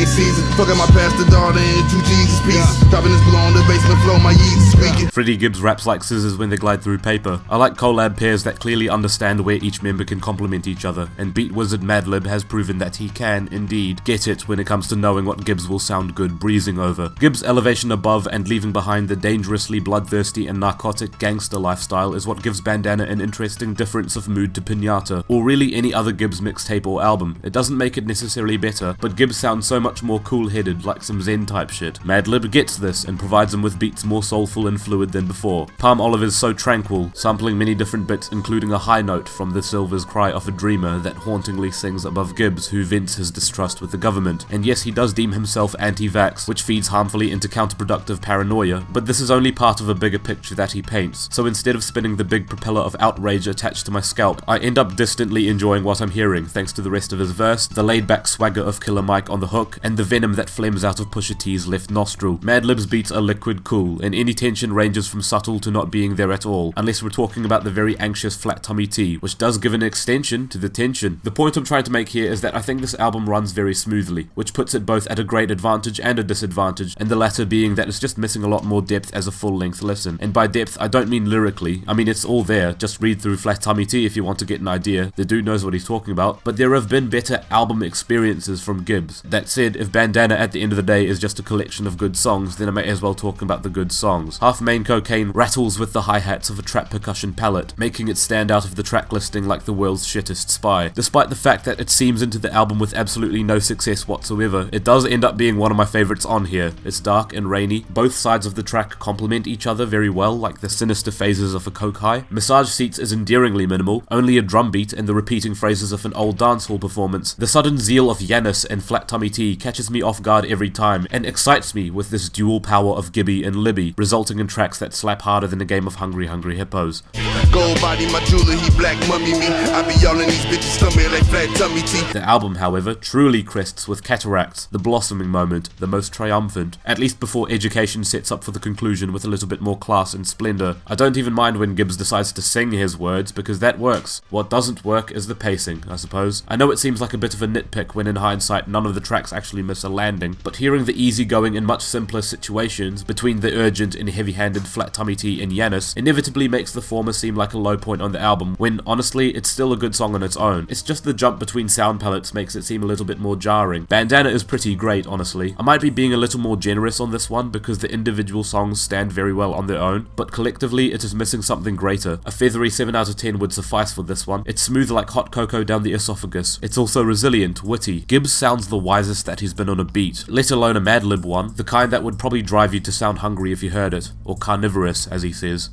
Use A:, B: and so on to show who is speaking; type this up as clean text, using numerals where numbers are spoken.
A: ain't seasoned. Fucking my pastor daughter and 2 Jesus pieces. Dropping this blow on the basement floor, my Yeezy squeaking.
B: Freddie Gibbs raps like scissors when they glide through paper. I like collab pairs that clearly understand where each member can complement each other, and Beat Wizard Madlib has proven that he can, indeed, get it when it comes to knowing what Gibbs will sound good breezing over. Gibbs' elevation above and leaving behind the dangerously bloodthirsty and narcotic gangster lifestyle is what gives Bandana an interesting difference of mood to Piñata, or really any other Gibbs mixtape or album. It doesn't make it necessarily better, but Gibbs sounds so much more cool-headed, like some Zen type shit. Madlib gets this and provides him with beats more soulful and fluid than before. Palmolive is so tranquil, sampling many different bits including a high note from the Silver's Cry of a Dreamer that hauntingly sings above Gibbs, who vents his distrust with the government. And yes, he does deem himself anti-vax, which feeds harmfully into counterproductive paranoia, but this is only part of a bigger picture that he paints. So instead of spinning the big propeller of outrage attached to my scalp, I end up distantly enjoying what I'm hearing, thanks to the rest of his verse, the laid-back swagger of Killer Mike on the hook, and the venom that flames out of Pusha T's left nostril. Madlib's beats are liquid cool, and any tension ranges from subtle to not being there at all, unless we're talking about the very anxious Flat Tummy T, which does give an extension to the tension. The point I'm trying to make here is that I think this album runs very smoothly, which puts it both at a great advantage and a disadvantage, and the latter being that it's just missing a lot more depth as a full-length listen. And by depth, I don't mean lyrically, I mean it's all there, just read through Flat Tummy T if you want to get an idea, the dude knows what he's talking about, but there have been better album experiences from Gibbs. That said, if Bandana at the end of the day is just a collection of good songs, then I may as well talk about the good songs. Half Main Cocaine rattles with the hi-hats of a trap percussion palette, making it stand out of the track listing like the world's shittest spy. Despite the fact that it seems into the album with absolutely no success whatsoever, it does end up being one of my favorites on here. It's dark and rainy, both sides of the track complement each other very well, like the sinister phases of a coke high. Massage Seats is endearingly minimal, only a drum beat and the repeating phrases of an old dancehall performance. The sudden zeal of Giannis and Flat Tummy T catches me off guard every time, and excites me with this dual power of Gibby and Libby, resulting in tracks that slap harder than a game of Hungry Hungry Hippos.
A: Gold body, my jeweler, he black mummy me. I be yelling these bitches stomach like Flat Tummy T.
B: The album, however, truly crests with Cataracts, the blossoming moment, the most triumphant, at least before Education sets up for the conclusion with a little bit more class and splendor. I don't even mind when Gibbs decides to sing his words, because that works. What doesn't work is the pacing, I suppose. I know it seems like a bit of a nitpick when in hindsight none of the tracks actually miss a landing, but hearing the easygoing and much simpler situations between the urgent and heavy-handed Flat Tummy T and Giannis inevitably makes the former seem like a low point on the album, when honestly it's still a good song on its own. It's just the jump between sound palettes makes it seem a little bit more jarring. Bandana is pretty great, honestly. I might be being a little more generous on this one because the individual songs stand very well on their own, but collectively it is missing something greater. A feathery 7 out of 10 would suffice for this one. It's smooth like hot cocoa down the esophagus. It's also resilient, witty. Gibbs sounds the wisest that he's been on a beat, let alone a Madlib one, the kind that would probably drive you to sound hungry if you heard it, or carnivorous as he says.